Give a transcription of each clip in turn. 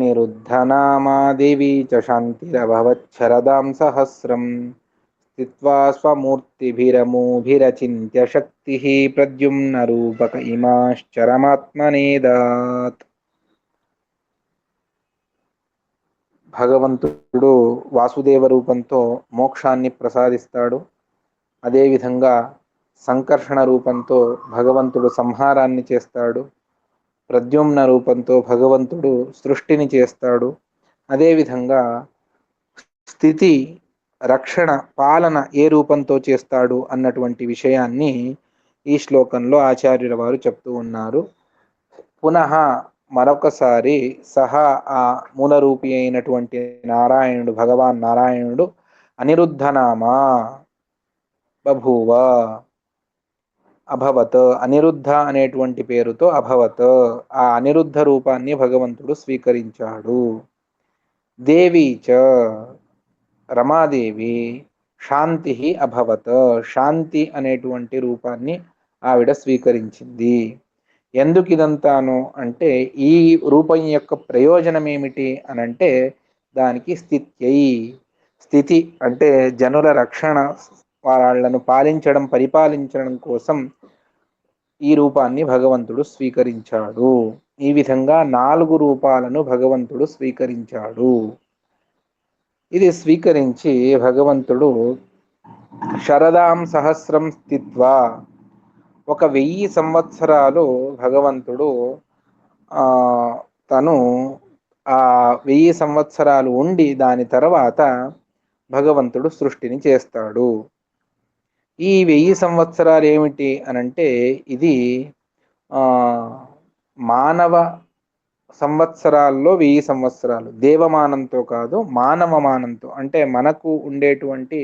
అనిరుద్ధనామా దేవీ చ శాంతిరభవచ్చరదాం సహస్రం స్థిత్వా స్వమూర్తిభిరమూభిరచింత్య శక్తి ప్రద్యుమ్న రూపక ఇమాశ్చరమాత్మనేదాత్. భగవంతుడు వాసుదేవ రూపంతో మోక్షాన్ని ప్రసాదిస్తాడు. అదేవిధంగా సంకర్షణ రూపంతో భగవంతుడు సంహారాన్ని చేస్తాడు. ప్రద్యుమ్న రూపంతో భగవంతుడు సృష్టిని చేస్తాడు. అదేవిధంగా స్థితి, రక్షణ, పాలన ఏ రూపంతో చేస్తాడు అన్నటువంటి విషయాన్ని ఈ శ్లోకంలో ఆచార్యుల వారు చెప్తూ ఉన్నారు. పునః మరొకసారి సహా ఆ మూలరూపి అయినటువంటి నారాయణుడు, భగవాన్ నారాయణుడు అనిరుద్ధనామా బభూవ, అభవత్, అనిరుద్ధ అనేటువంటి పేరుతో అభవత్, ఆ అనిరుద్ధ రూపాన్ని భగవంతుడు స్వీకరించాడు. దేవీ చ, రమాదేవి, శాంతి అభవత్, శాంతి అనేటువంటి రూపాన్ని ఆవిడ స్వీకరించింది. ఎందుకు ఇదంతాను అంటే ఈ రూపం యొక్క ప్రయోజనం ఏమిటి అనంటే దానికి స్థిత్యై, స్థితి అంటే జనుల రక్షణ, వాళ్ళను పాలించడం, పరిపాలించడం కోసం ఈ రూపాన్ని భగవంతుడు స్వీకరించాడు. ఈ విధంగా 4 రూపాలను భగవంతుడు స్వీకరించాడు. ఇది స్వీకరించి భగవంతుడు శరదాం సహస్రం స్థిత్వా, 1000 సంవత్సరాలు భగవంతుడు తను ఆ 1000 సంవత్సరాలు ఉండి దాని తర్వాత భగవంతుడు సృష్టిని చేస్తాడు. ఈ 1000 సంవత్సరాలు ఏమిటి అనంటే ఇది మానవ సంవత్సరాల్లో 1000 సంవత్సరాలు, దేవమానంతో కాదు మానవమానంతో. అంటే మనకు ఉండేటువంటి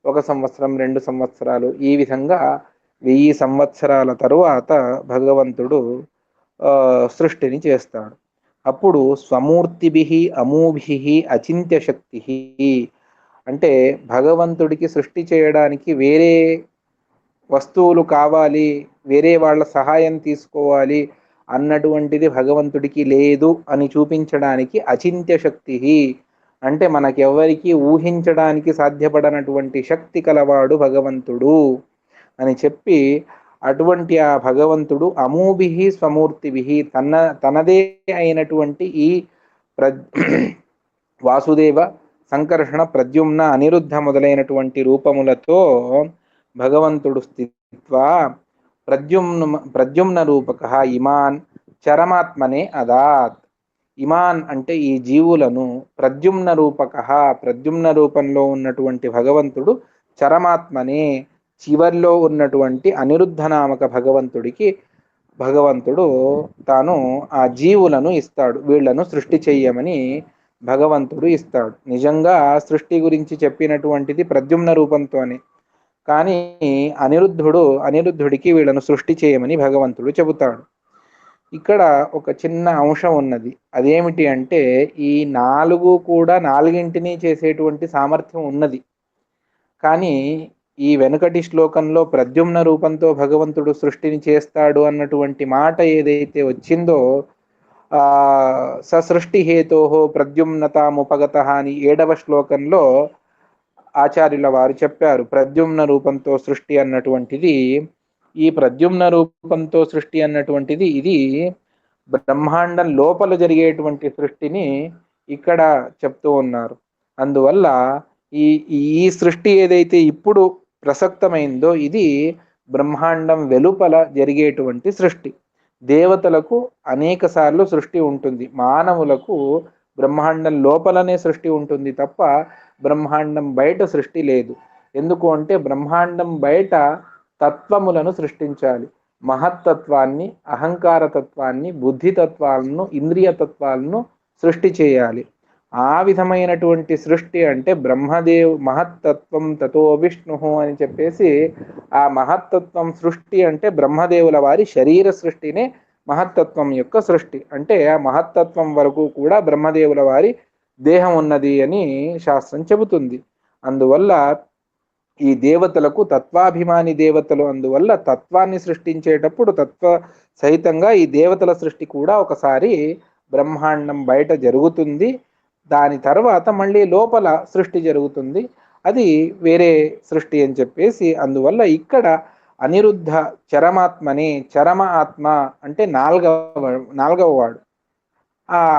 1 సంవత్సరం, 2 సంవత్సరాలు, ఈ విధంగా 1000 సంవత్సరాల తరువాత భగవంతుడు సృష్టిని చేస్తాడు. అప్పుడు స్వమూర్తిభి అమూభి అచింత్య శక్తి, అంటే భగవంతుడికి సృష్టి చేయడానికి వేరే వస్తువులు కావాలి, వేరే వాళ్ళ సహాయం తీసుకోవాలి అన్నటువంటిది భగవంతుడికి లేదు అని చూపించడానికి అచింత్య శక్తి, అంటే మనకెవరికి ఊహించడానికి సాధ్యపడనటువంటి శక్తి కలవాడు భగవంతుడు అని చెప్పి, అటువంటి ఆ భగవంతుడు అమూభిహి స్వమూర్తిభి, తనదే అయినటువంటి ఈ వాసుదేవ, సంకర్షణ, ప్రద్యుమ్న, అనిరుద్ధ మొదలైనటువంటి రూపములతో భగవంతుడు స్థిత్వా ప్రద్యుమ్న రూపక ఇమాన్ చరమాత్మనే అదాత్. ఇమాన్ అంటే ఈ జీవులను, ప్రద్యుమ్న రూపక, ప్రద్యుమ్న రూపంలో ఉన్నటువంటి భగవంతుడు చరమాత్మనే, చివర్లో ఉన్నటువంటి అనిరుద్ధ నామక భగవంతుడికి భగవంతుడు తాను ఆ జీవులను ఇస్తాడు. వీళ్లను సృష్టి చెయ్యమని భగవంతుడు ఇస్తాడు. నిజంగా సృష్టి గురించి చెప్పినటువంటిది ప్రద్యుమ్న రూపంతోనే, కానీ అనిరుద్ధుడికి వీళ్ళను సృష్టి చేయమని భగవంతుడు చెబుతాడు. ఇక్కడ ఒక చిన్న అంశం ఉన్నది. అదేమిటి అంటే ఈ 4 కూడా 4ంటిని చేసేటువంటి సామర్థ్యం ఉన్నది. కానీ ఈ వెనుకటి శ్లోకంలో ప్రద్యుమ్న రూపంతో భగవంతుడు సృష్టిని చేస్తాడు అన్నటువంటి మాట ఏదైతే వచ్చిందో, సృష్టి హేతోహో ప్రద్యుమ్నతాముపగత అని 7వ శ్లోకంలో ఆచార్యుల వారు చెప్పారు. ప్రద్యుమ్న రూపంతో సృష్టి అన్నటువంటిది, ఈ ప్రద్యుమ్న రూపంతో సృష్టి అన్నటువంటిది ఇది బ్రహ్మాండం లోపల జరిగేటువంటి సృష్టిని ఇక్కడ చెప్తూ ఉన్నారు. అందువల్ల ఈ సృష్టి ఏదైతే ఇప్పుడు ప్రసక్తమైందో ఇది బ్రహ్మాండం వెలుపల జరిగేటువంటి సృష్టి. దేవతలకు అనేక సార్లు సృష్టి ఉంటుంది, మానవులకు బ్రహ్మాండం లోపలనే సృష్టి ఉంటుంది తప్ప బ్రహ్మాండం బయట సృష్టి లేదు. ఎందుకు అంటే బ్రహ్మాండం బయట తత్వములను సృష్టించాలి. మహత్తత్వాన్ని, అహంకారతత్వాన్ని, బుద్ధితత్వాలను, ఇంద్రియతత్వాలను సృష్టి చేయాలి. ఆ విధమైనటువంటి సృష్టి అంటే మహత్తత్వం తతో విష్ణు అని చెప్పేసి, ఆ మహత్తత్వం సృష్టి అంటే బ్రహ్మదేవుల వారి శరీర సృష్టినే మహత్తత్వం యొక్క సృష్టి. అంటే ఆ మహత్తత్వం వరకు కూడా బ్రహ్మదేవుల వారి దేహం ఉన్నది అని శాస్త్రం చెబుతుంది. అందువల్ల ఈ దేవతలకు తత్వాభిమాని దేవతలు, అందువల్ల తత్వాన్ని సృష్టించేటప్పుడు తత్వ సహితంగా ఈ దేవతల సృష్టి కూడా ఒకసారి బ్రహ్మాండం బయట జరుగుతుంది, దాని తర్వాత మళ్ళీ లోపల సృష్టి జరుగుతుంది, అది వేరే సృష్టి అని చెప్పేసి. అందువల్ల ఇక్కడ అనిరుద్ధ చరమాత్మని, చరమ ఆత్మ అంటే నాలుగవ వాడు.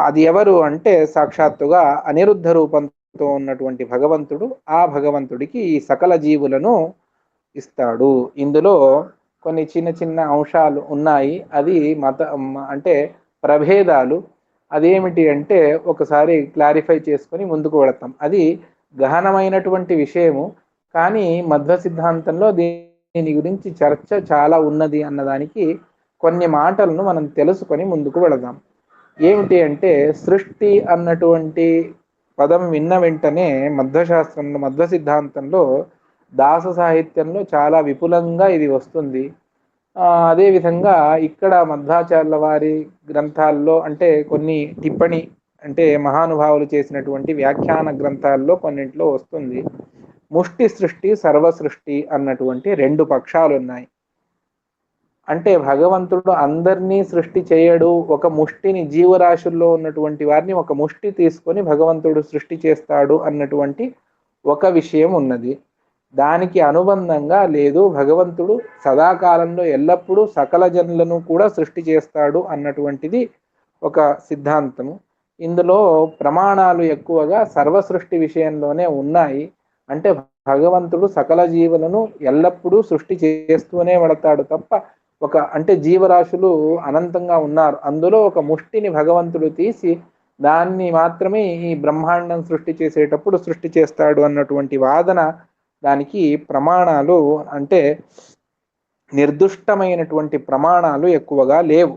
అది ఎవరు అంటే సాక్షాత్తుగా అనిరుద్ధ రూపంతో ఉన్నటువంటి భగవంతుడు. ఆ భగవంతుడికి ఈ సకల జీవులను ఇస్తాడు. ఇందులో కొన్ని చిన్న చిన్న అంశాలు ఉన్నాయి, అది అంటే ప్రభేదాలు. అదేమిటి అంటే ఒకసారి క్లారిఫై చేసుకొని ముందుకు వెళతాం. అది గహనమైనటువంటి విషయము, కానీ మధ్వ సిద్ధాంతంలో దీని గురించి చర్చ చాలా ఉన్నది అన్నదానికి కొన్ని మాటలను మనం తెలుసుకొని ముందుకు వెళదాం. ఏమిటి అంటే సృష్టి అన్నటువంటి పదం విన్న వెంటనే మధ్వశాస్త్రంలో, మధ్వ సిద్ధాంతంలో, దాస సాహిత్యంలో చాలా విపులంగా ఇది వస్తుంది. అదేవిధంగా ఇక్కడ మధ్వాచార్యుల వారి గ్రంథాల్లో అంటే కొన్ని టిప్పణి అంటే మహానుభావులు చేసినటువంటి వ్యాఖ్యాన గ్రంథాల్లో కొన్నింటిలో వస్తుంది. ముష్టి సృష్టి, సర్వ సృష్టి అన్నటువంటి రెండు పక్షాలు ఉన్నాయి. అంటే భగవంతుడు అందరినీ సృష్టి చేయడు, ఒక ముష్టిని, జీవరాశుల్లో ఉన్నటువంటి వారిని ఒక ముష్టి తీసుకొని భగవంతుడు సృష్టి చేస్తాడు అన్నటువంటి ఒక విషయం ఉన్నది. దానికి అనుబంధంగా లేదు, భగవంతుడు సదాకాలంలో ఎల్లప్పుడూ సకల జనులను కూడా సృష్టి చేస్తాడు అన్నటువంటిది ఒక సిద్ధాంతము. ఇందులో ప్రమాణాలు ఎక్కువగా సర్వ సృష్టి విషయంలోనే ఉన్నాయి. అంటే భగవంతుడు సకల జీవులను ఎల్లప్పుడూ సృష్టి చేస్తూనే పడతాడు తప్ప అంటే జీవరాశులు అనంతంగా ఉన్నారు, అందులో ఒక ముష్టిని భగవంతుడు తీసి దాన్ని మాత్రమే ఈ బ్రహ్మాండం సృష్టి చేసేటప్పుడు సృష్టి చేస్తాడు అన్నటువంటి వాదన, దానికి ప్రమాణాలు అంటే నిర్దుష్టమైనటువంటి ప్రమాణాలు ఎక్కువగా లేవు.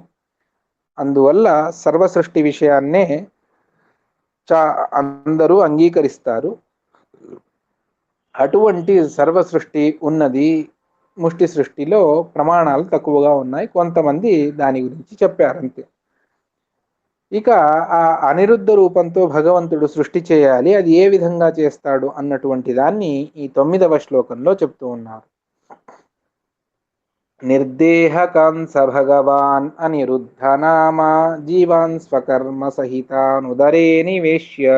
అందువల్ల సర్వ సృష్టి విషయాన్నే అందరూ అంగీకరిస్తారు. అటువంటి సర్వ సృష్టి ఉన్నది. ముష్టి సృష్టిలో ప్రమాణాలు తక్కువగా ఉన్నాయి, కొంతమంది దాని గురించి చెప్పారంతే. ఇక ఆ అనిరుద్ధ రూపంతో భగవంతుడు సృష్టి చేయాలి, అది ఏ విధంగా చేస్తాడు అన్నటువంటి దాన్ని ఈ 9వ శ్లోకంలో చెప్తూ ఉన్నారు. నిర్దేహకాంస భగవాన్ అనిరుద్ధ నామ జీవాన్ స్వకర్మ సహితాన్ ఉదరే నివేశ్య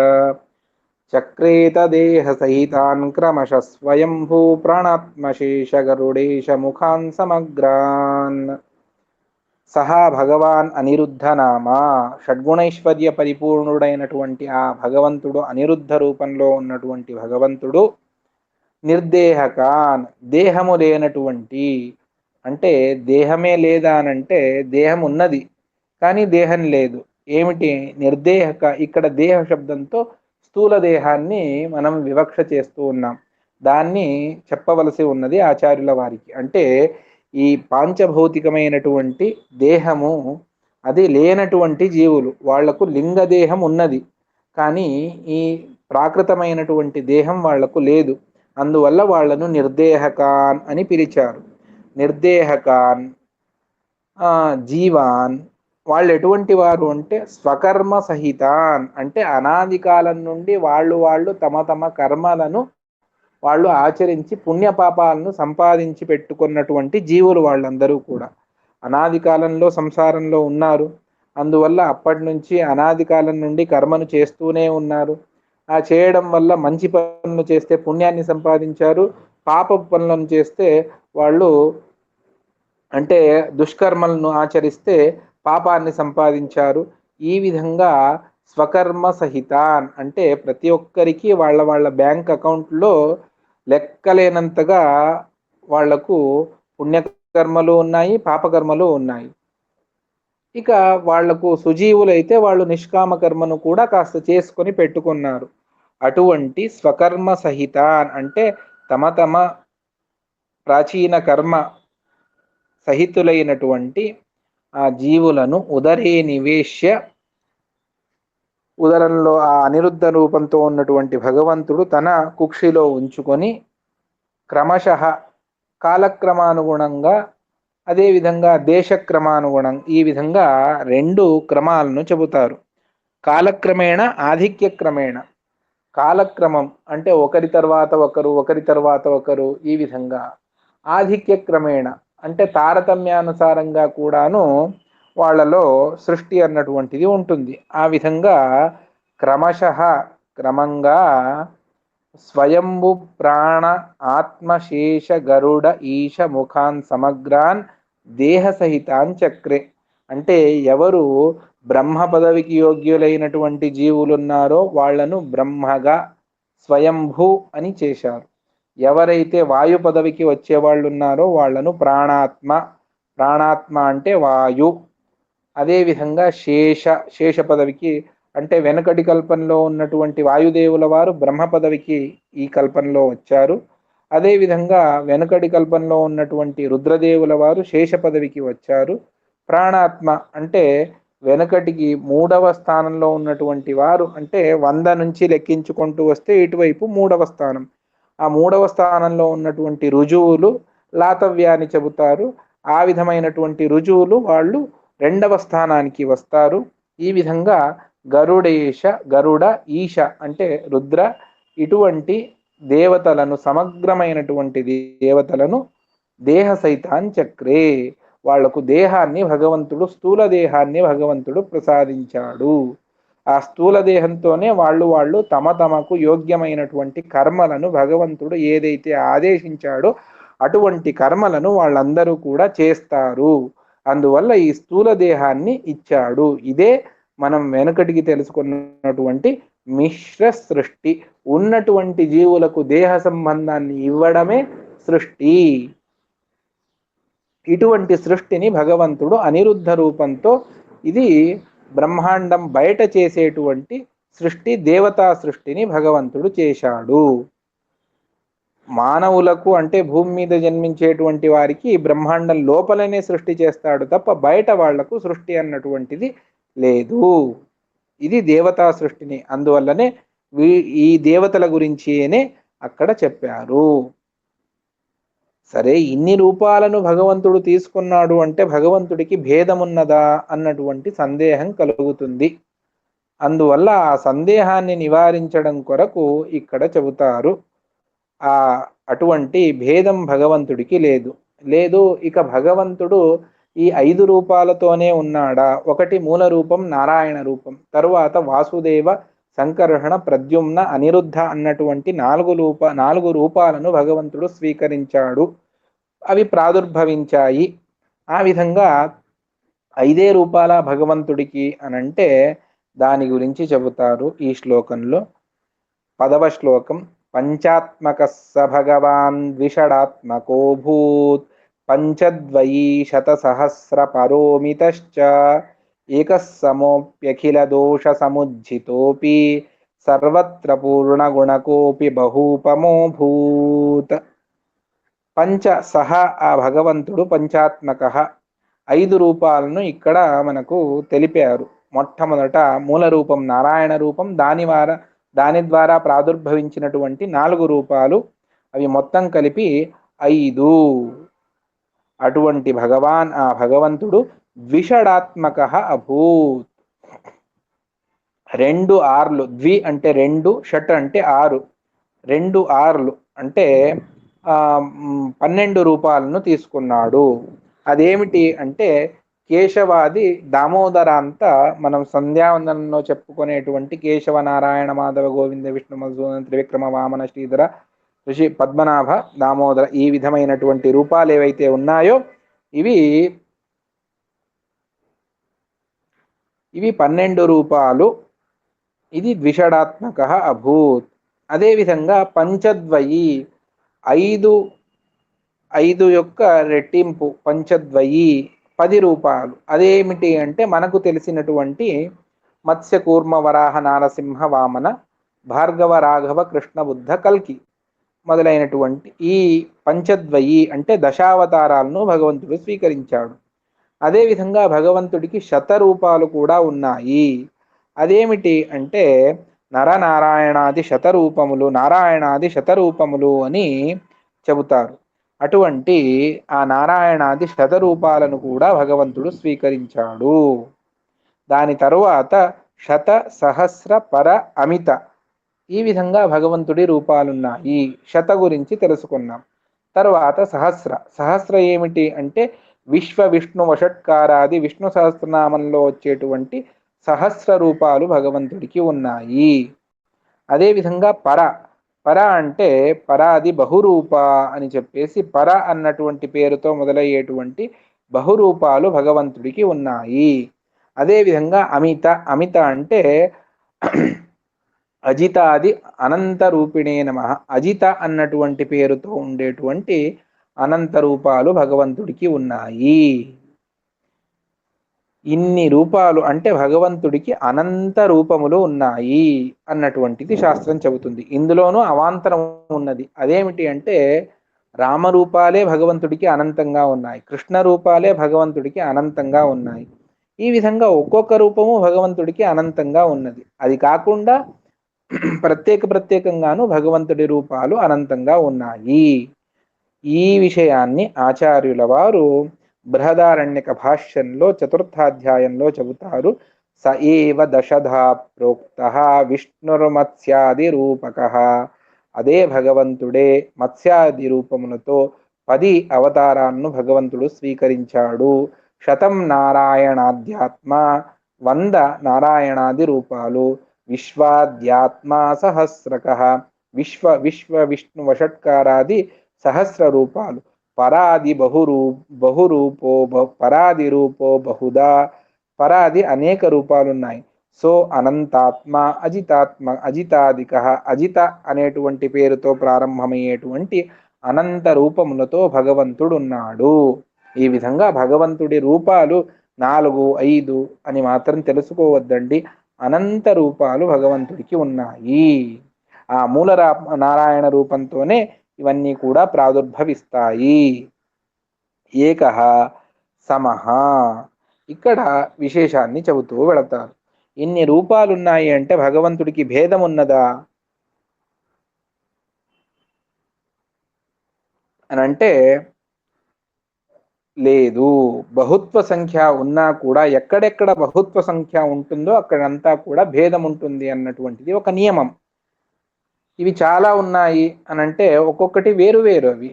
చక్రేత దేహ సహితాన్ క్రమశ స్వయంభూ ప్రాణాత్మశేష గరుడేశ ముఖాన్ సమగ్రాన్. సహా భగవాన్ అనిరుద్ధ నామ, షడ్గుణైశ్వర్య పరిపూర్ణుడైనటువంటి ఆ భగవంతుడు, అనిరుద్ధ రూపంలో ఉన్నటువంటి భగవంతుడు, నిర్దేహకాన్, దేహము లేనటువంటి, అంటే దేహమే లేదా అనంటే దేహం ఉన్నది కానీ దేహం లేదు. ఏమిటి నిర్దేహక? ఇక్కడ దేహ శబ్దంతో స్థూల దేహాన్ని మనం వివక్ష చేస్తూ ఉన్నాం, దాన్ని చెప్పవలసి ఉన్నది ఆచార్యుల వారికి. అంటే ఈ పాంచభౌతికమైనటువంటి దేహము అది లేనటువంటి జీవులు, వాళ్లకు లింగదేహం ఉన్నది కానీ ఈ ప్రాకృతమైనటువంటి దేహం వాళ్లకు లేదు. అందువల్ల వాళ్లను నిర్దేహకాన్ అని పిలిచారు. నిర్దేహకాన్ జీవాన్, వాళ్ళు ఎటువంటి వారు అంటే స్వకర్మ సహితాన్, అంటే అనాది కాలం నుండి వాళ్ళు తమ తమ కర్మలను వాళ్ళు ఆచరించి పుణ్యపాపాలను సంపాదించి పెట్టుకున్నటువంటి జీవులు. వాళ్ళందరూ కూడా అనాది కాలంలో సంసారంలో ఉన్నారు, అందువల్ల అప్పటి నుంచి అనాది కాలం నుండి కర్మను చేస్తూనే ఉన్నారు. ఆ చేయడం వల్ల మంచి పనులు చేస్తే పుణ్యాన్ని సంపాదించారు, పాప పనులను చేస్తే వాళ్ళు అంటే దుష్కర్మలను ఆచరిస్తే పాపాన్ని సంపాదించారు. ఈ విధంగా స్వకర్మ సహితాన్ అంటే ప్రతి ఒక్కరికి వాళ్ళ బ్యాంక్ అకౌంట్లో లెక్కలేనంతగా వాళ్లకు పుణ్యకర్మలు ఉన్నాయి, పాపకర్మలు ఉన్నాయి. ఇక వాళ్లకు సుజీవులైతే వాళ్ళు నిష్కామ కర్మను కూడా కాస్త చేసుకొని పెట్టుకున్నారు. అటువంటి స్వకర్మ సహితాన్ అంటే తమ తమ ప్రాచీన కర్మ సహితులైనటువంటి ఆ జీవులను ఉదరే నివేశ్య, ఉదరంలో ఆ అనిరుద్ధ రూపంతో ఉన్నటువంటి భగవంతుడు తన కుక్షిలో ఉంచుకొని క్రమశః కాలక్రమానుగుణంగా, అదేవిధంగా దేశక్రమానుగుణం, ఈ విధంగా రెండు క్రమాలను చెబుతారు. కాలక్రమేణ, ఆధిక్య క్రమేణ. కాలక్రమం అంటే ఒకరి తర్వాత ఒకరు, ఒకరి తర్వాత ఒకరు, ఈ విధంగా. ఆధిక్య క్రమేణ అంటే తారతమ్యానుసారంగా కూడాను వాళ్ళలో సృష్టి అన్నటువంటిది ఉంటుంది. ఆ విధంగా క్రమంగా స్వయంభు ప్రాణ ఆత్మశేష గరుడ ఈశ ముఖాన్ సమగ్రాన్ దేహ సహితాన్ చక్రే. అంటే ఎవరు బ్రహ్మ పదవికి యోగ్యులైనటువంటి జీవులున్నారో వాళ్లను బ్రహ్మగా స్వయంభూ అని చేశారు. ఎవరైతే వాయు పదవికి వచ్చేవాళ్ళు ఉన్నారో వాళ్లను ప్రాణాత్మ అంటే వాయు. అదేవిధంగా శేష పదవికి అంటే వెనకటి కల్పనలో ఉన్నటువంటి వాయుదేవుల వారు బ్రహ్మ పదవికి ఈ కల్పనలో వచ్చారు. అదేవిధంగా వెనకటి కల్పనలో ఉన్నటువంటి రుద్రదేవుల వారు శేష పదవికి వచ్చారు. ప్రాణాత్మ అంటే వెనకటికి 3వ స్థానంలో ఉన్నటువంటి వారు, అంటే 100 నుంచి లెక్కించుకుంటూ వస్తే ఇటువైపు 3వ స్థానం. ఆ 3వ స్థానంలో ఉన్నటువంటి రుజువులు లాతవ్యాన్ని చెబుతారు. ఆ విధమైనటువంటి రుజువులు వాళ్ళు 2వ స్థానానికి వస్తారు. ఈ విధంగా గరుడ ఈశ అంటే రుద్ర ఇటువంటి దేవతలను, సమగ్రమైనటువంటి దేవతలను దేహ సైతాన్ చక్రే, వాళ్లకు దేహాన్ని భగవంతుడు, స్థూల దేహాన్ని భగవంతుడు ప్రసాదించాడు. ఆ స్థూల దేహంతోనే వాళ్ళు తమకు యోగ్యమైనటువంటి కర్మలను భగవంతుడు ఏదైతే ఆదేశించాడో అటువంటి కర్మలను వాళ్ళందరూ కూడా చేస్తారు. అందువల్ల ఈ స్థూల దేహాన్ని ఇచ్చాడు. ఇదే మనం వెనుకటికి తెలుసుకున్నటువంటి మిశ్ర సృష్టి. ఉన్నటువంటి జీవులకు దేహ సంబంధాన్ని ఇవ్వడమే సృష్టి. ఇటువంటి సృష్టిని భగవంతుడు అనిరుద్ధ రూపంతో, ఇది బ్రహ్మాండం బయట చేసేటువంటి సృష్టి, దేవతా సృష్టిని భగవంతుడు చేశాడు. మానవులకు అంటే భూమి మీద జన్మించేటువంటి వారికి బ్రహ్మాండం లోపలనే సృష్టి చేస్తాడు తప్ప బయట వాళ్లకు సృష్టి అన్నటువంటిది లేదు. ఇది దేవతా సృష్టిని. అందువల్లనే ఈ దేవతల గురించినే అక్కడ చెప్పారు. సరే, ఇన్ని రూపాలను భగవంతుడు తీసుకున్నాడు అంటే భగవంతుడికి భేదమున్నదా అన్నటువంటి సందేహం కలుగుతుంది. అందువల్ల ఆ సందేహాన్ని నివారించడం కొరకు ఇక్కడ చెబుతారు. అటువంటి భేదం భగవంతుడికి లేదు. ఇక భగవంతుడు ఈ 5 రూపాలతోనే ఉన్నాడా? ఒకటి మూల రూపం, నారాయణ రూపం, తరువాత వాసుదేవ, సంకర్షణ, ప్రద్యుమ్న, అనిరుద్ధ అన్నటువంటి 4 రూపాలను భగవంతుడు స్వీకరించాడు. అవి ప్రాదుర్భవించాయి. ఆ విధంగా 5 రూపాల భగవంతుడికి అనంటే దాని గురించి చెబుతారు ఈ శ్లోకంలో. 10వ శ్లోకం. పంచాత్మక స భగవాన్ ద్విషడాత్మకో భూత్ పంచద్వయీ శతసహస్ర పరోమితశ్చ ఏకః సమోప్యఖిల దోష సముజ్జితోపి సర్వత్ర పూర్ణగుణకోపి బహూపమో భూత్. పంచ సహ ఆ భగవంతుడు పంచాత్మక 5 రూపాలను ఇక్కడ మనకు తెలిపారు. మొట్టమొదట మూల రూపం నారాయణ రూపం, దాని ద్వారా ప్రాదుర్భవించినటువంటి 4 రూపాలు, అవి మొత్తం కలిపి 5. అటువంటి ఆ భగవంతుడు ద్విషడాత్మక అభూత్. 2 ఆర్లు, ద్వి అంటే 2, షట్ అంటే 6, 2 ఆర్లు అంటే 12 రూపాలను తీసుకున్నాడు. అదేమిటి అంటే కేశవాది దామోదరాంత మనం సంధ్యావందనంలో చెప్పుకునేటువంటి కేశవ, నారాయణ, మాధవ, గోవింద, విష్ణు, మధుసూదన, త్రివిక్రమ, వామన, శ్రీధర, ఋషి, పద్మనాభ, దామోదర, ఈ విధమైనటువంటి రూపాలు ఏవైతే ఉన్నాయో ఇవి 12 రూపాలు. ఇది ద్విషడాత్మక అభూత్. అదేవిధంగా పంచద్వయి 5 యొక్క రెట్టింపు, పంచద్వయి 10 రూపాలు. అదేమిటి అంటే మనకు తెలిసినటువంటి మత్స్య, కూర్మ, వరాహ, నారసింహ, వామన, భార్గవ, రాఘవ, కృష్ణ, బుద్ధ, కల్కి మొదలైనటువంటి ఈ పంచద్వయి అంటే దశావతారాలను భగవంతుడు స్వీకరించాడు. అదేవిధంగా భగవంతుడికి శతరూపాలు కూడా ఉన్నాయి. అదేమిటి అంటే నరనారాయణాది శతరూపములు, నారాయణాది శతరూపములు అని చెబుతారు. అటువంటి ఆ నారాయణాది శతరూపాలను కూడా భగవంతుడు స్వీకరించాడు. దాని తరువాత శత, సహస్ర, పర, అమిత, ఈ విధంగా భగవంతుడి రూపాలున్నాయి. శత గురించి తెలుసుకున్నాం. తర్వాత సహస్ర ఏమిటి అంటే విశ్వ విష్ణు వషట్కారాది విష్ణు సహస్రనామంలో వచ్చేటువంటి సహస్ర రూపాలు భగవంతుడికి ఉన్నాయి. అదేవిధంగా పర అంటే పరాది బహురూప అని చెప్పేసి పర అన్నటువంటి పేరుతో మొదలయ్యేటువంటి బహురూపాలు భగవంతుడికి ఉన్నాయి. అదేవిధంగా అమిత అంటే అజితాది అనంత రూపిణే నమః. అజిత అన్నటువంటి పేరుతో ఉండేటువంటి అనంత రూపాలు భగవంతుడికి ఉన్నాయి. ఇన్ని రూపాలు అంటే భగవంతుడికి అనంత రూపములు ఉన్నాయి అన్నటువంటిది శాస్త్రం చెబుతుంది. ఇందులోనూ అవాంతరం ఉన్నది. అదేమిటి అంటే రామరూపాలే భగవంతుడికి అనంతంగా ఉన్నాయి, కృష్ణ రూపాలే భగవంతుడికి అనంతంగా ఉన్నాయి. ఈ విధంగా ఒక్కొక్క రూపము భగవంతుడికి అనంతంగా ఉన్నది. అది కాకుండా ప్రత్యేకంగాను భగవంతుడి రూపాలు అనంతంగా ఉన్నాయి. ఈ విషయాన్ని ఆచార్యుల వారు బృహదారణ్యక భాష్యంలో చతుర్థాధ్యాయంలో చెబుతారు. స ఏవ దశధా ప్రోక్త విష్ణుర్మత్స్యాది రూపక. అదే భగవంతుడే మత్స్యాది రూపములతో 10 అవతారాలను భగవంతుడు స్వీకరించాడు. 100 నారాయణాధ్యాత్మ, 100 నారాయణాది రూపాలు. విశ్వాద్యాత్మ సహస్రక, విశ్వ విష్ణు వషట్కారాది సహస్ర రూపాలు. పరాది బహురూపో పరాది రూపో బహుదా, పరాది అనేక రూపాలున్నాయి. సో అనంతాత్మ అజితాదిక, అజిత అనేటువంటి పేరుతో ప్రారంభమయ్యేటువంటి అనంత రూపములతో భగవంతుడున్నాడు. ఈ విధంగా భగవంతుడి రూపాలు 4, 5 అని మాత్రం తెలుసుకోవద్దండి. అనంత రూపాలు భగవంతుడికి ఉన్నాయి. ఆ మూల నారాయణ రూపంతోనే ఇవన్నీ కూడా ప్రాదుర్భవిస్తాయి. ఏకః సమః. ఇక్కడ విశేషాన్ని చెబుతూ వెళతారు. ఇన్ని రూపాలున్నాయి అంటే భగవంతుడికి భేదం ఉన్నదా అని అంటే లేదు. బహుత్వ సంఖ్య ఉన్నా కూడా ఎక్కడెక్కడ బహుత్వ సంఖ్య ఉంటుందో అక్కడంతా కూడా భేదం ఉంటుంది అన్నటువంటిది ఒక నియమం. ఇవి చాలా ఉన్నాయి అని అంటే ఒక్కొక్కటి వేరు వేరు, అవి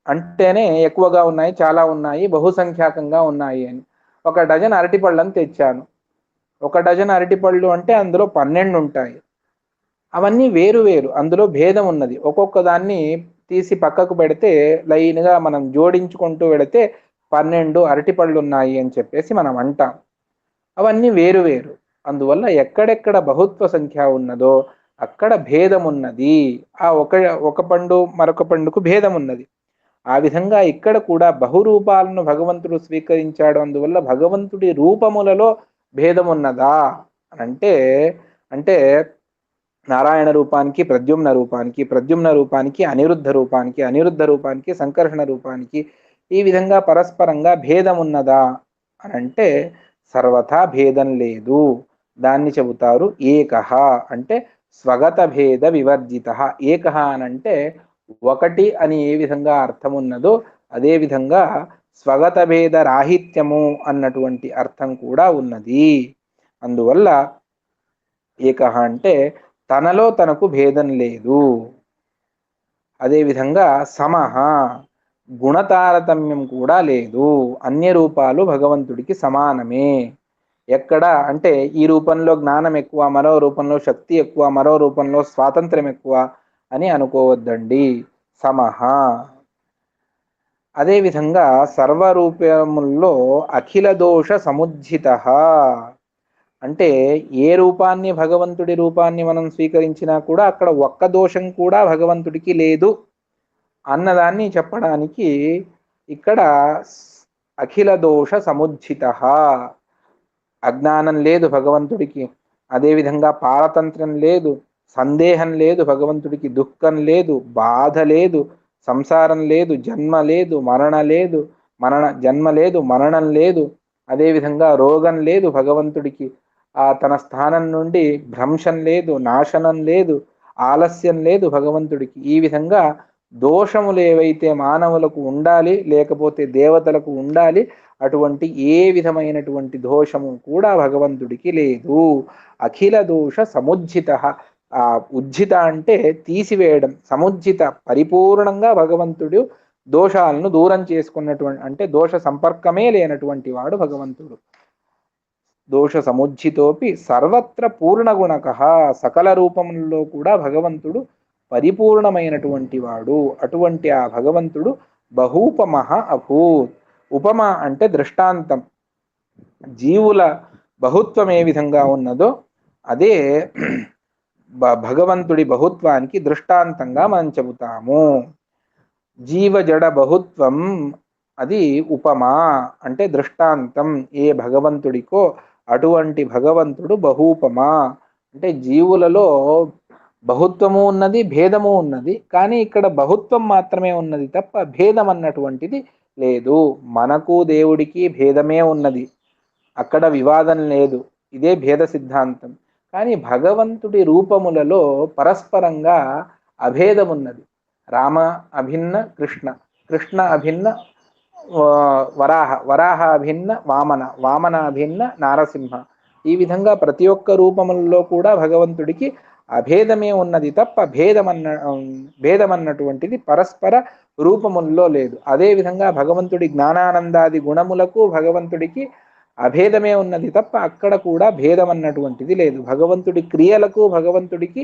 అంటేనే ఎక్కువగా ఉన్నాయి, చాలా ఉన్నాయి, బహుసంఖ్యాకంగా ఉన్నాయి అని. 1 డజన్ అరటిపళ్ళని తెచ్చాను. 1 డజన్ అరటిపళ్ళు అంటే అందులో 12 ఉంటాయి. అవన్నీ వేరు వేరు, అందులో భేదం ఉన్నది. ఒక్కొక్క దాన్ని తీసి పక్కకు పెడితే లైన్గా మనం జోడించుకుంటూ వెళితే 12 అరటిపళ్ళు ఉన్నాయి అని చెప్పేసి మనం అంటాం. అవన్నీ వేరు వేరు. అందువల్ల ఎక్కడెక్కడ బహుత్వ సంఖ్య ఉన్నదో అక్కడ భేదం ఉన్నది. ఆ ఒక పండు మరొక పండుకు భేదం ఉన్నది. ఆ విధంగా ఇక్కడ కూడా బహురూపాలను భగవంతుడు స్వీకరించాడు. అందువల్ల భగవంతుడి రూపములలో భేదం ఉన్నదా అంటే అంటే నారాయణ రూపానికి ప్రద్యుమ్న రూపానికి, ప్రద్యుమ్న రూపానికి అనిరుద్ధ రూపానికి, అనిరుద్ధ రూపానికి సంకర్షణ రూపానికి ఈ విధంగా పరస్పరంగా భేదం ఉన్నదా అని అంటే సర్వథా భేదం లేదు. దాన్ని చెబుతారు ఏకః అంటే స్వగత భేద వివర్జిత. ఏకః అనంటే ఒకటి అని ఏ విధంగా అర్థం ఉన్నదో అదే విధంగా స్వగత భేద రాహిత్యము అన్నటువంటి అర్థం కూడా ఉన్నది. అందువల్ల ఏకః అంటే తనలో తనకు భేదం లేదు. అదేవిధంగా సమః గుణతారతమ్యం కూడా లేదు. అన్య రూపాలు భగవంతుడికి సమానమే. ఎక్కడ అంటే ఈ రూపంలో జ్ఞానం ఎక్కువ, మరో రూపంలో శక్తి ఎక్కువ, మరో రూపంలో స్వాతంత్ర్యం ఎక్కువ అని అనుకోవద్దండి. సమః. అదేవిధంగా సర్వరూపముల్లో అఖిల దోష సముజ్జితః అంటే ఏ రూపాన్ని భగవంతుడి రూపాన్ని మనం స్వీకరించినా కూడా అక్కడ ఒక్క దోషం కూడా భగవంతుడికి లేదు అన్నదాన్ని చెప్పడానికి ఇక్కడ అఖిల దోష సముజ్జితః. అజ్ఞానం లేదు భగవంతుడికి, అదేవిధంగా పారతంత్రం లేదు, సందేహం లేదు భగవంతుడికి, దుఃఖం లేదు, బాధ లేదు, సంసారం లేదు, జన్మ లేదు, జన్మ లేదు, మరణం లేదు, అదేవిధంగా రోగం లేదు భగవంతుడికి. తన స్థానం నుండి భ్రంశం లేదు, నాశనం లేదు, ఆలస్యం లేదు భగవంతుడికి. ఈ విధంగా దోషములు ఏవైతే మానవులకు ఉండాలి లేకపోతే దేవతలకు ఉండాలి అటువంటి ఏ విధమైనటువంటి దోషము కూడా భగవంతుడికి లేదు. అఖిల దోష సముజ్జిత. ఉజ్జిత అంటే తీసివేయడం, సముజ్జిత పరిపూర్ణంగా భగవంతుడు దోషాలను దూరం చేసుకున్నటువంటి, అంటే దోష సంపర్కమే లేనటువంటి వాడు భగవంతుడు. దోష సముజ్జితోపి సర్వత్ర పూర్ణగుణక, సకల రూపములలో కూడా భగవంతుడు పరిపూర్ణమైనటువంటి వాడు. అటువంటి ఆ భగవంతుడు బహూపమః అభూత్. ఉపమ అంటే దృష్టాంతం. జీవుల బహుత్వం ఏ విధంగా ఉన్నదో అదే భగవంతుడి బహుత్వానికి దృష్టాంతంగా మనం చెబుతాము. జీవ జడ బహుత్వం అది ఉపమా అంటే దృష్టాంతం. ఏ భగవంతుడికో అటువంటి భగవంతుడు బహూపమా అంటే జీవులలో బహుత్వము ఉన్నది, భేదము ఉన్నది. కానీ ఇక్కడ బహుత్వం మాత్రమే ఉన్నది తప్ప భేదం అన్నటువంటిది లేదు. మనకు దేవుడికి భేదమే ఉన్నది, అక్కడ వివాదం లేదు. ఇదే భేద సిద్ధాంతం. కానీ భగవంతుడి రూపములలో పరస్పరంగా అభేదం ఉన్నది. రామ అభిన్న కృష్ణ, కృష్ణ అభిన్న వరాహ, వరాహ అభిన్న వామన, వామన అభిన్న నారసింహ. ఈ విధంగా ప్రతి ఒక్క రూపములలో కూడా భగవంతుడికి అభేదమే ఉన్నది తప్ప భేదమన్నటువంటిది పరస్పర రూపముల్లో లేదు. అదేవిధంగా భగవంతుడి జ్ఞానానందాది గుణములకు భగవంతుడికి అభేదమే ఉన్నది తప్ప అక్కడ కూడా భేదం అన్నటువంటిది లేదు. భగవంతుడి క్రియలకు భగవంతుడికి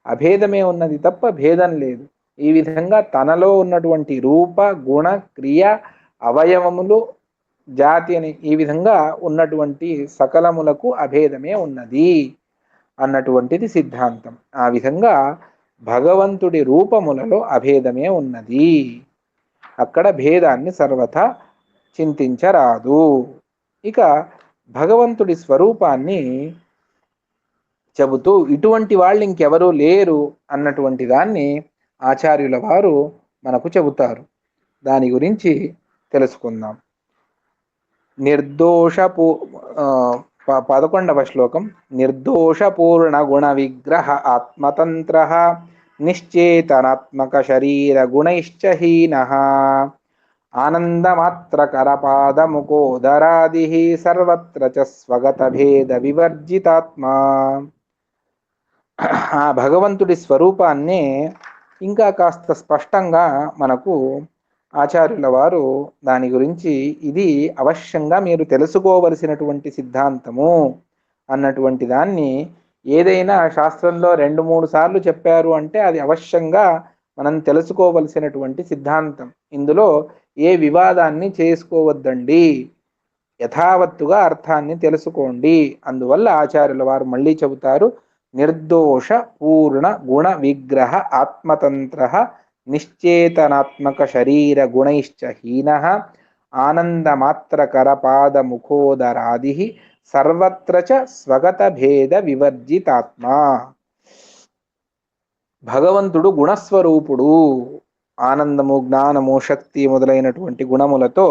అభేదమే ఉన్నది తప్ప భేదం లేదు. ఈ విధంగా తనలో ఉన్నటువంటి రూప గుణ క్రియ అవయవములు జాతి అని ఈ విధంగా ఉన్నటువంటి సకలములకు అభేదమే ఉన్నది అన్నటువంటిది సిద్ధాంతం. ఆ విధంగా భగవంతుడి రూపములలో అభేదమే ఉన్నది, అక్కడ భేదాన్ని సర్వథా చింతించరాదు. ఇక భగవంతుడి స్వరూపాన్ని చెబుతూ ఇటువంటి వాళ్ళు ఇంకెవరూ లేరు అన్నటువంటి దాన్ని ఆచార్యుల వారు మనకు చెబుతారు. దాని గురించి తెలుసుకుందాం. నిర్దోషపు 11వ శ్లోకం. నిర్దోషపూర్ణ గుణ విగ్రహ ఆత్మతంత్ర నిశ్చేతనాత్మక శరీర గుణైశ్చ హీనః ఆనందమాత్రకరపాదముకోదరాది సర్వత్ర చ స్వగత భేద వివర్జితాత్మా. ఆ భగవంతుడి స్వరూపాన్ని ఇంకా కాస్త స్పష్టంగా మనకు ఆచార్యుల వారు దాని గురించి ఇది అవశ్యంగా మీరు తెలుసుకోవలసినటువంటి సిద్ధాంతము అన్నటువంటి దాన్ని ఏదైనా శాస్త్రంలో 2-3 సార్లు చెప్పారు అంటే అది అవశ్యంగా మనం తెలుసుకోవలసినటువంటి సిద్ధాంతం. ఇందులో ఏ వివాదాన్ని చేసుకోవద్దండి, యథావత్తుగా అర్థాన్ని తెలుసుకోండి. అందువల్ల ఆచార్యుల వారు మళ్ళీ చెబుతారు, నిర్దోష పూర్ణ గుణ విగ్రహ ఆత్మతంత్ర నిశ్చేతనాత్మక శరీర గుణైశ్చ హీనః ఆనందమాత్రకరపాద ముఖోదరాది సర్వత్ర చ స్వగత భేద వివర్జితాత్మా. భగవంతుడు గుణస్వరూపుడు. ఆనందము, జ్ఞానము, శక్తి మొదలైనటువంటి గుణములతో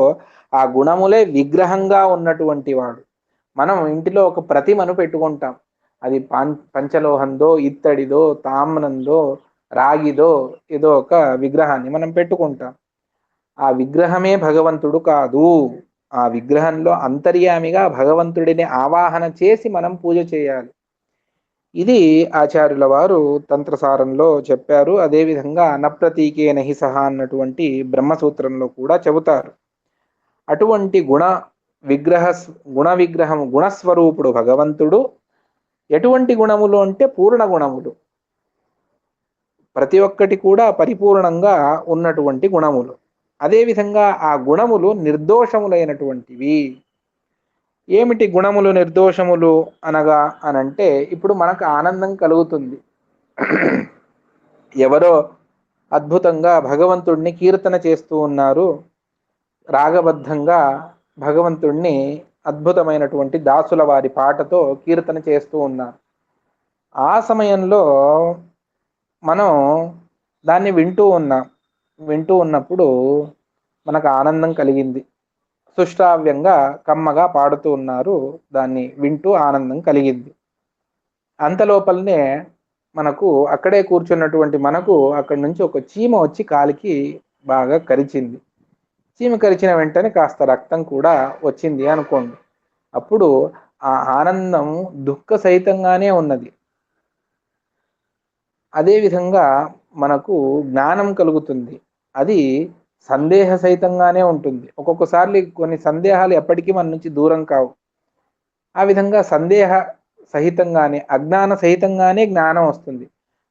ఆ గుణములే విగ్రహంగా ఉన్నటువంటి వాడు. మనం ఇంటిలో ఒక ప్రతిమను పెట్టుకుంటాం. అది పంచలోహందో, ఇత్తడిదో, తామ్రందో, రాగిదో ఏదో ఒక విగ్రహాన్ని మనం పెట్టుకుంటాం. ఆ విగ్రహమే భగవంతుడు కాదు. ఆ విగ్రహంలో అంతర్యామిగా భగవంతుడిని ఆవాహన చేసి మనం పూజ చేయాలి. ఇది ఆచార్యుల వారు తంత్రసారంలో చెప్పారు. అదేవిధంగా నప్రతీకేన హి సహ అన్నటువంటి బ్రహ్మసూత్రంలో కూడా చెబుతారు. అటువంటి గుణ విగ్రహం గుణస్వరూపుడు భగవంతుడు. ఎటువంటి గుణములు అంటే పూర్ణ గుణములు, ప్రతి ఒక్కటి కూడా పరిపూర్ణంగా ఉన్నటువంటి గుణములు. అదేవిధంగా ఆ గుణములు నిర్దోషములైనటువంటివి. ఏమిటి గుణములు నిర్దోషములు అనగా అనంటే, ఇప్పుడు మనకు ఆనందం కలుగుతుంది. ఎవరో అద్భుతంగా భగవంతుడిని కీర్తన చేస్తూ ఉన్నారు, రాగబద్ధంగా భగవంతుడిని అద్భుతమైనటువంటి దాసుల వారి పాటతో కీర్తన చేస్తూ ఉన్నారు. ఆ సమయంలో మనం దాన్ని వింటూ ఉన్నప్పుడు మనకు ఆనందం కలిగింది. సుశ్రావ్యంగా కమ్మగా పాడుతూ ఉన్నారు, దాన్ని వింటూ ఆనందం కలిగింది. అంతలోపలనే మనకు అక్కడే కూర్చున్నటువంటి మనకు అక్కడి నుంచి ఒక చీమ వచ్చి కాలికి బాగా కరిచింది. చీమ కరిచిన వెంటనే కాస్త రక్తం కూడా వచ్చింది అనుకోండి. అప్పుడు ఆ ఆనందం దుఃఖ సహితంగానే ఉన్నది. అదేవిధంగా మనకు జ్ఞానం కలుగుతుంది. అది సందేహ సహితంగానే ఉంటుంది. ఒక్కొక్కసారి కొన్ని సందేహాలు ఎప్పటికీ మన నుంచి దూరం కావు. ఆ విధంగా సందేహ సహితంగానే, అజ్ఞాన సహితంగానే జ్ఞానం వస్తుంది.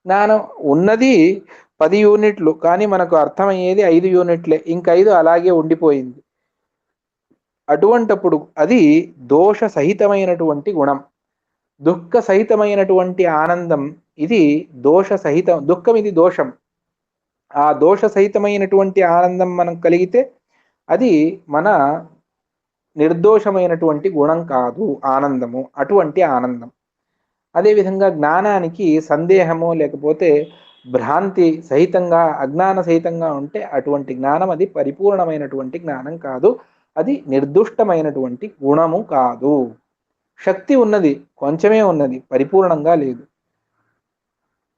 జ్ఞానం ఉన్నది 10 యూనిట్లు, కానీ మనకు అర్థమయ్యేది 5 యూనిట్లే. ఇంక 5 అలాగే ఉండిపోయింది. అటువంటప్పుడు అది దోష సహితమైనటువంటి గుణం. దుఃఖ సహితమైనటువంటి ఆనందం ఇది దోష సహితం. దుఃఖం ఇది దోషం. ఆ దోష సహితమైనటువంటి ఆనందం మనం కలిగితే అది మన నిర్దోషమైనటువంటి గుణం కాదు ఆనందము. అటువంటి ఆనందం. అదేవిధంగా జ్ఞానానికి సందేహము లేకపోతే భ్రాంతి సహితంగా, అజ్ఞాన సహితంగా ఉంటే అటువంటి జ్ఞానం అది పరిపూర్ణమైనటువంటి జ్ఞానం కాదు. అది నిర్దుష్టమైనటువంటి గుణము కాదు. శక్తి ఉన్నది, కొంచెమే ఉన్నది, పరిపూర్ణంగా లేదు.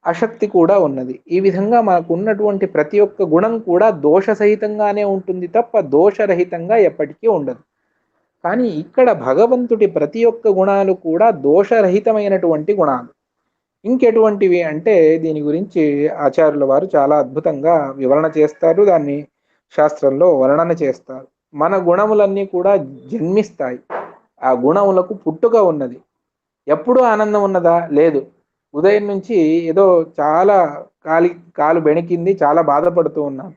అశక్తి కూడా ఉన్నది. ఈ విధంగా మనకు ఉన్నటువంటి ప్రతి ఒక్క గుణం కూడా దోషసహితంగానే ఉంటుంది తప్ప దోషరహితంగా ఎప్పటికీ ఉండదు. కానీ ఇక్కడ భగవంతుడి ప్రతి ఒక్క గుణాలు కూడా దోషరహితమైనటువంటి గుణాలు. ఇంకెటువంటివి అంటే దీని గురించి ఆచార్యుల వారు చాలా అద్భుతంగా వివరణ చేస్తారు. దాన్ని శాస్త్రంలో వర్ణన చేస్తారు. మన గుణములన్నీ కూడా జన్మిస్తాయి. ఆ గుణములకు పుట్టుక ఉన్నది. ఎప్పుడూ ఆనందం ఉన్నదా? లేదు. ఉదయం నుంచి ఏదో చాలా కాలు బెణికింది, చాలా బాధపడుతూ ఉన్నాను.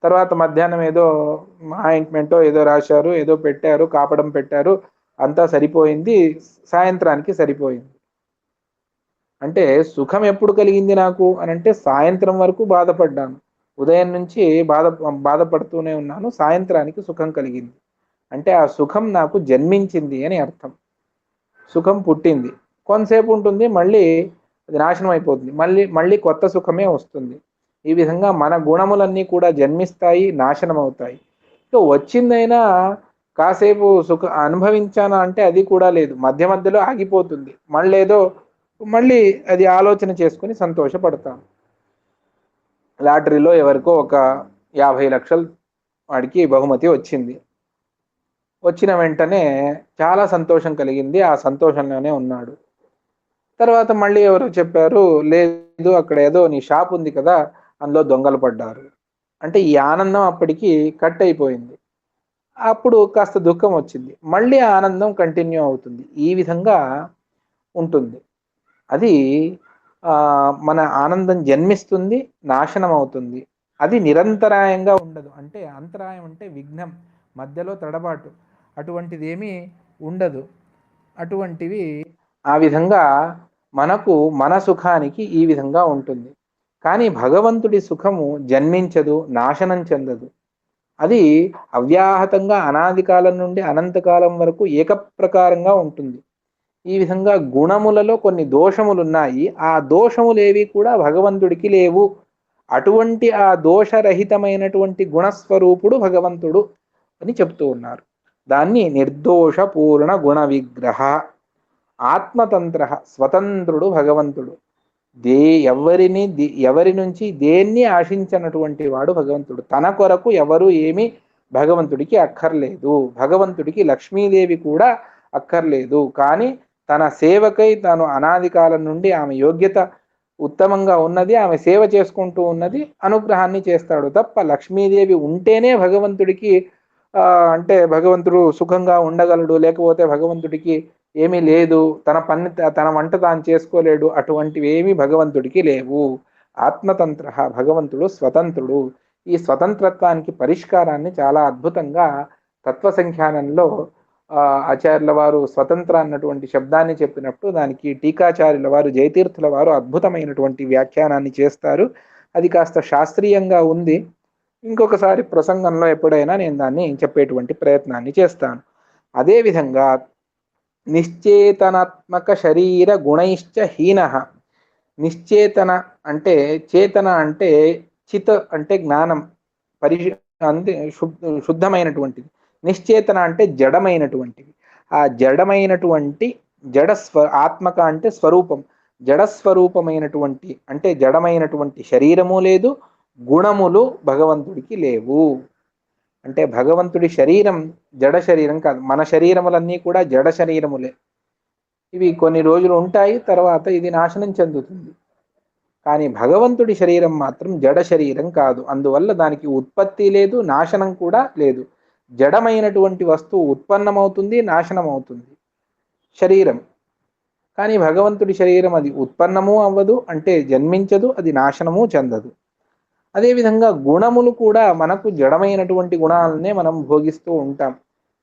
తర్వాత మధ్యాహ్నం ఏదో ఆయింట్మెంటో ఏదో రాశారు, ఏదో పెట్టారు, కాపడం పెట్టారు, అంతా సరిపోయింది. సాయంత్రానికి సరిపోయింది. అంటే సుఖం ఎప్పుడు కలిగింది నాకు అని అంటే సాయంత్రం వరకు బాధపడ్డాను. ఉదయం నుంచి బాధపడుతూనే ఉన్నాను, సాయంత్రానికి సుఖం కలిగింది. అంటే ఆ సుఖం నాకు జన్మించింది అని అర్థం. సుఖం పుట్టింది, కొంతసేపు ఉంటుంది, మళ్ళీ అది నాశనం అయిపోతుంది, మళ్ళీ మళ్ళీ కొత్త సుఖమే వస్తుంది. ఈ విధంగా మన గుణములన్నీ కూడా జన్మిస్తాయి, నాశనం అవుతాయి. సో వచ్చిందైనా కాసేపు సుఖ అనుభవించానా అంటే అది కూడా లేదు. మధ్య మధ్యలో ఆగిపోతుంది. మళ్ళీ అది ఆలోచన చేసుకుని సంతోషపడతాను. లాటరీలో ఎవరికో ఒక 50 లక్షలు వాడికి బహుమతి వచ్చింది. వచ్చిన వెంటనే చాలా సంతోషం కలిగింది. ఆ సంతోషంలోనే ఉన్నాడు. తర్వాత మళ్ళీ ఎవరో చెప్పారు, లేదు అక్కడ ఏదో నీ షాప్ ఉంది కదా, అందులో దొంగలు పడ్డారు. అంటే ఈ ఆనందం అప్పటికి కట్ అయిపోయింది. అప్పుడు కాస్త దుఃఖం వచ్చింది. మళ్ళీ ఆనందం కంటిన్యూ అవుతుంది. ఈ విధంగా ఉంటుంది. అది మన ఆనందం జన్మిస్తుంది, నాశనం అవుతుంది. అది నిరంతరాయంగా ఉండదు. అంటే అంతరాయం అంటే విఘ్నం, మధ్యలో తడబాటు, అటువంటిది ఏమీ ఉండదు. అటువంటివి ఆ విధంగా మనకు మన సుఖానికి ఈ విధంగా ఉంటుంది. కానీ భగవంతుడి సుఖము జన్మించదు, నాశనం చెందదు. అది అవ్యాహతంగా అనాది కాలం నుండి అనంతకాలం వరకు ఏకప్రకారంగా ఉంటుంది. ఈ విధంగా గుణములలో కొన్ని దోషములున్నాయి. ఆ దోషములేవి కూడా భగవంతుడికి లేవు. అటువంటి ఆ దోషరహితమైనటువంటి గుణస్వరూపుడు భగవంతుడు అని చెప్తూ ఉన్నారు. దాన్ని నిర్దోష పూర్ణ గుణ విగ్రహ, ఆత్మతంత్ర, స్వతంత్రుడు భగవంతుడు. ఎవరి నుంచి దేన్ని ఆశించినటువంటి వాడు భగవంతుడు. తన కొరకు ఎవరు ఏమి భగవంతుడికి అక్కర్లేదు. భగవంతుడికి లక్ష్మీదేవి కూడా అక్కర్లేదు. కానీ తన సేవకై తాను అనాది కాలం నుండి ఆమె యోగ్యత ఉత్తమంగా ఉన్నది, ఆమె సేవ చేసుకుంటూ ఉన్నది, అనుగ్రహాన్ని చేస్తాడు తప్ప లక్ష్మీదేవి ఉంటేనే భగవంతుడికి అంటే భగవంతుడు సుఖంగా ఉండగలడు, లేకపోతే భగవంతుడికి ఏమీ లేదు, తన వంట తాను చేసుకోలేడు, అటువంటివి ఏమీ భగవంతుడికి లేవు. ఆత్మతంత్ర, భగవంతుడు స్వతంత్రుడు. ఈ స్వతంత్రత్వానికి పరిష్కారాన్ని చాలా అద్భుతంగా తత్వసంఖ్యానంలో ఆచార్యుల వారు స్వతంత్ర అన్నటువంటి శబ్దాన్ని చెప్పినప్పుడు దానికి టీకాచార్యుల వారు, జయతీర్థుల వారు అద్భుతమైనటువంటి వ్యాఖ్యానాన్ని చేస్తారు. అది కాస్త శాస్త్రీయంగా ఉంది. ఇంకొకసారి ప్రసంగంలో ఎప్పుడైనా నేను దాన్ని చెప్పేటువంటి ప్రయత్నాన్ని చేస్తాను. అదేవిధంగా నిశ్చేతనాత్మక శరీర గుణైశ్చ హీన. నిశ్చేతన అంటే, చేతన అంటే చిత్ అంటే జ్ఞానం, అంటే శుద్ధమైనటువంటిది. నిశ్చేతన అంటే జడమైనటువంటివి. ఆ జడమైనటువంటి ఆత్మక అంటే స్వరూపం, జడస్వరూపమైనటువంటి అంటే జడమైనటువంటి శరీరము లేదు, గుణములు భగవంతుడికి లేవు. అంటే భగవంతుడి శరీరం జడ శరీరం కాదు. మన శరీరములన్నీ కూడా జడ శరీరములే. ఇవి కొన్ని రోజులు ఉంటాయి, తర్వాత ఇది నాశనం చెందుతుంది. కానీ భగవంతుడి శరీరం మాత్రం జడ శరీరం కాదు. అందువల్ల దానికి ఉత్పత్తి లేదు, నాశనం కూడా లేదు. జడమైనటువంటి వస్తువు ఉత్పన్నమవుతుంది, నాశనం అవుతుంది శరీరం. కానీ భగవంతుడి శరీరం అది ఉత్పన్నము అవ్వదు, అంటే జన్మించదు, అది నాశనము చెందదు. అదేవిధంగా గుణములు కూడా మనకు జడమైనటువంటి గుణాలనే మనం భోగిస్తూ ఉంటాం.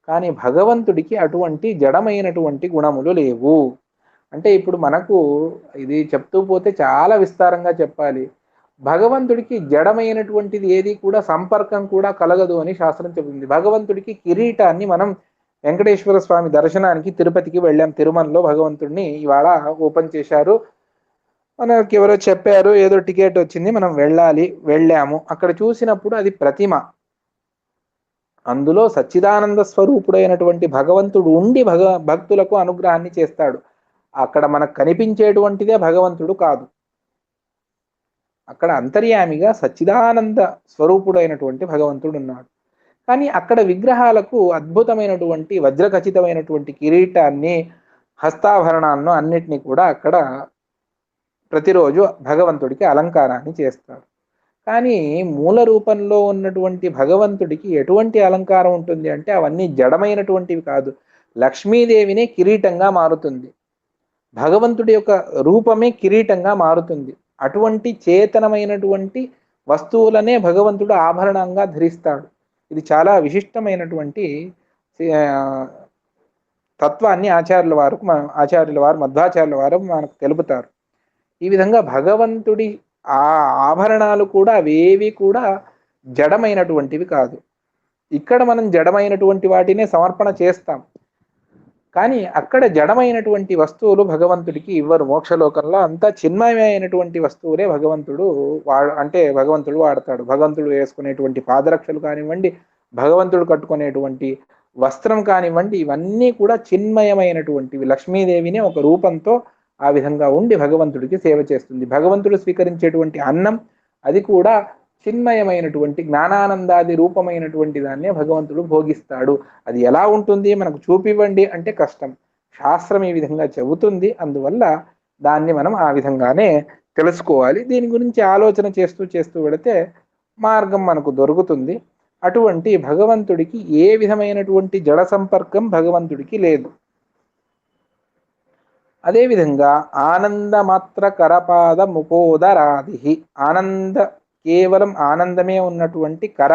కానీ భగవంతుడికి అటువంటి జడమైనటువంటి గుణములు లేవు. అంటే ఇప్పుడు మనకు ఇది చెప్తూ పోతే చాలా విస్తారంగా చెప్పాలి. భగవంతుడికి జడమైనటువంటిది ఏది కూడా సంపర్కం కూడా కలగదు అని శాస్త్రం చెబుతుంది. భగవంతుడికి కిరీటాన్ని మనం వెంకటేశ్వర స్వామి దర్శనానికి తిరుపతికి వెళ్ళాం. తిరుమలలో భగవంతుడిని ఇవాళ ఓపెన్ చేశారు. మనకి ఎవరో చెప్పారు, ఏదో టికెట్ వచ్చింది, మనం వెళ్ళాము. అక్కడ చూసినప్పుడు అది ప్రతిమ. అందులో సచ్చిదానంద స్వరూపుడైనటువంటి భగవంతుడు ఉండి భక్తులకు అనుగ్రహాన్ని చేస్తాడు. అక్కడ మనకు కనిపించేటువంటిదే భగవంతుడు కాదు. అక్కడ అంతర్యామిగా సచ్చిదానంద స్వరూపుడైనటువంటి భగవంతుడు ఉన్నాడు. కానీ అక్కడ విగ్రహాలకు అద్భుతమైనటువంటి వజ్రఖచితమైనటువంటి కిరీటాన్ని, హస్తాభరణాలను అన్నిటినీ కూడా అక్కడ ప్రతిరోజు భగవంతుడికి అలంకారాన్ని చేస్తారు. కానీ మూల రూపంలో ఉన్నటువంటి భగవంతుడికి ఎటువంటి అలంకారం ఉంటుంది అంటే అవన్నీ జడమైనటువంటివి కాదు. లక్ష్మీదేవినే కిరీటంగా మారుతుంది. భగవంతుడి యొక్క రూపమే కిరీటంగా మారుతుంది. అటువంటి చేతనమైనటువంటి వస్తువులనే భగవంతుడు ఆభరణంగా ధరిస్తాడు. ఇది చాలా విశిష్టమైనటువంటి తత్వాన్ని ఆచార్యుల వారు మధ్వాచార్యుల వారు మనకు తెలుపుతారు. ఈ విధంగా భగవంతుడి ఆ ఆభరణాలు కూడా అవేవి కూడా జడమైనటువంటివి కాదు. ఇక్కడ మనం జడమైనటువంటి వాటినే సమర్పణ చేస్తాం. కానీ అక్కడ జడమైనటువంటి వస్తువులు భగవంతుడికి ఇవ్వరు. మోక్షలోకంలో అంతా చిన్మయమైనటువంటి వస్తువులే భగవంతుడు వాడతాడు. భగవంతుడు వేసుకునేటువంటి పాదరక్షలు కానివ్వండి, భగవంతుడు కట్టుకునేటువంటి వస్త్రం కానివ్వండి, ఇవన్నీ కూడా చిన్మయమైనటువంటివి. లక్ష్మీదేవిని ఒక రూపంతో ఆ విధంగా ఉండి భగవంతుడికి సేవ చేస్తుంది. భగవంతుడు స్వీకరించేటువంటి అన్నం అది కూడా చిన్మయమైనటువంటి జ్ఞానానందాది రూపమైనటువంటి దాన్నే భగవంతుడు భోగిస్తాడు. అది ఎలా ఉంటుంది మనకు చూపివ్వండి అంటే కష్టం. శాస్త్రం ఈ విధంగా చెబుతుంది. అందువల్ల దాన్ని మనం ఆ విధంగానే తెలుసుకోవాలి. దీని గురించి ఆలోచన చేస్తూ వెళితే మార్గం మనకు దొరుకుతుంది. అటువంటి భగవంతుడికి ఏ విధమైనటువంటి జడ సంపర్కం భగవంతుడికి లేదు. అదేవిధంగా ఆనందమాత్ర కరపాద ముకోదరాది, కేవలం ఆనందమే ఉన్నటువంటి కర,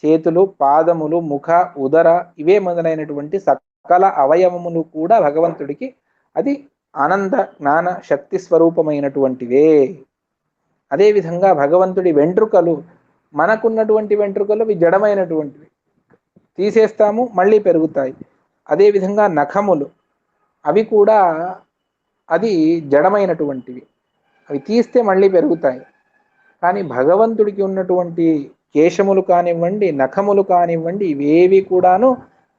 చేతులు, పాదములు, ముఖ, ఉదర ఇవే మొదలైనటువంటి సకల అవయవములు కూడా భగవంతుడికి అది ఆనంద జ్ఞాన శక్తి స్వరూపమైనటువంటివే. అదేవిధంగా భగవంతుడి వెంట్రుకలు, మనకున్నటువంటి వెంట్రుకలు అవి జడమైనటువంటివి, తీసేస్తాము మళ్ళీ పెరుగుతాయి. అదేవిధంగా నఖములు అవి కూడా అది జడమైనటువంటివి, అవి తీస్తే మళ్ళీ పెరుగుతాయి. కానీ భగవంతుడికి ఉన్నటువంటి కేశములు కానివ్వండి, నఖములు కానివ్వండి, ఇవేవి కూడాను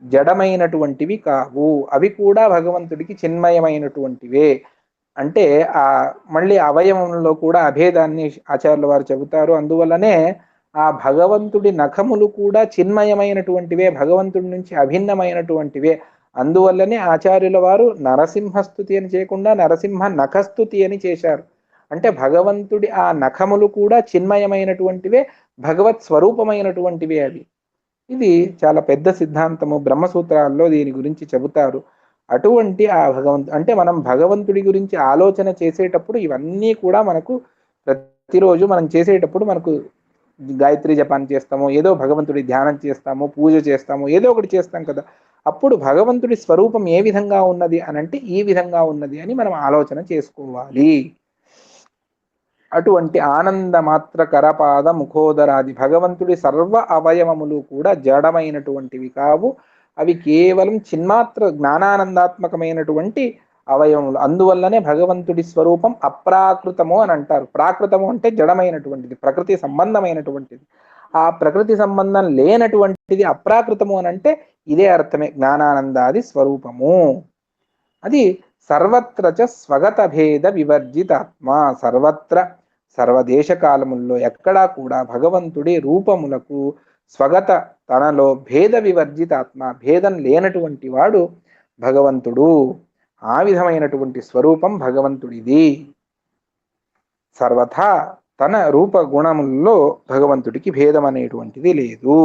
జడమైనటువంటివి కావు. అవి కూడా భగవంతుడికి చిన్మయమైనటువంటివే. అంటే మళ్ళీ అవయవంలో కూడా అభేదాన్ని ఆచార్యుల వారు చెబుతారు. అందువల్లనే ఆ భగవంతుడి నఖములు కూడా చిన్మయమైనటువంటివే, భగవంతుడి నుంచి అభిన్నమైనటువంటివే. అందువల్లనే ఆచార్యుల వారు నరసింహస్తుతి అని చేయకుండా నరసింహ నఖస్తుతి అని చేశారు. అంటే భగవంతుడి ఆ నఖములు కూడా చిన్మయమైనటువంటివే, భగవత్ స్వరూపమైనటువంటివే అవి. ఇది చాలా పెద్ద సిద్ధాంతము. బ్రహ్మసూత్రాల్లో దీని గురించి చెబుతారు. అటువంటి ఆ అంటే మనం భగవంతుడి గురించి ఆలోచన చేసేటప్పుడు ఇవన్నీ కూడా మనకు ప్రతిరోజు మనం చేసేటప్పుడు మనకు గాయత్రి జపాన్ని చేస్తాము, ఏదో భగవంతుడి ధ్యానం చేస్తాము, పూజ చేస్తాము, ఏదో ఒకటి చేస్తాం కదా. అప్పుడు భగవంతుడి స్వరూపం ఏ విధంగా ఉన్నది అని అంటే ఈ విధంగా ఉన్నది అని మనం ఆలోచన చేసుకోవాలి. అటువంటి ఆనందమాత్ర కరపాద ముఖోదరాది భగవంతుడి సర్వ అవయవములు కూడా జడమైనటువంటివి కావు. అవి కేవలం చిన్మాత్ర జ్ఞానానందాత్మకమైనటువంటి అవయవములు. అందువల్లనే భగవంతుడి స్వరూపం అప్రాకృతము అని అంటారు. ప్రాకృతము అంటే జడమైనటువంటిది, ప్రకృతి సంబంధమైనటువంటిది. ఆ ప్రకృతి సంబంధం లేనటువంటిది అప్రాకృతము అని అంటే ఇదే అర్థమే, జ్ఞానానందాది స్వరూపము. అది సర్వత్ర చ స్వగత భేద వివర్జితాత్మ. సర్వత్ర సర్వదేశ కాలముల్లో ఎక్కడా కూడా భగవంతుడి రూపములకు స్వగత తనలో భేద వివర్జితాత్మ, భేదం లేనటువంటి వాడు భగవంతుడు. ఆ విధమైనటువంటి స్వరూపం భగవంతుడిది. సర్వథా తన రూప గుణముల్లో భగవంతుడికి భేదం అనేటువంటిది లేదు.